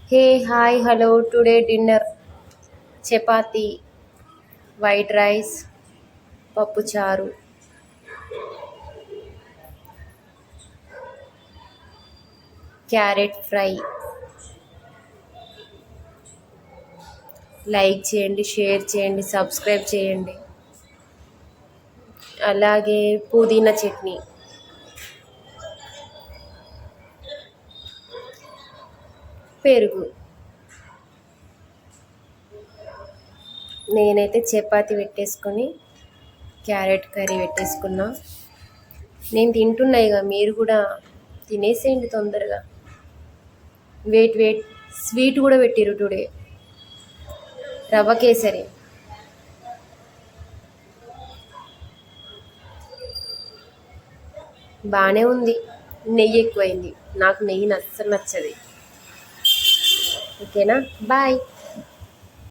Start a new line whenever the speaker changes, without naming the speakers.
Hey, hi, hello. Today dinner chapati, white rice, పప్పు చారు. Carrot fry. Like చేయండి, share చేయండి, సబ్స్క్రైబ్ చేయండి. అలాగే పుదీనా చట్నీ. పెరుగు. నేనైతే చపాతి పెట్టేసుకొని క్యారెట్ కర్రీ పెట్టేసుకున్నా. నేను తింటున్నా, ఇక మీరు కూడా తినేసేయండి తొందరగా. వెయిట్ వెయిట్, స్వీట్ కూడా పెట్టిరు టుడే, రవ్వ కేసరి. బాగానే ఉంది, నెయ్యి ఎక్కువైంది. నాకు నెయ్యి అస్సలు నచ్చది. ఓకేనా, బాయ్.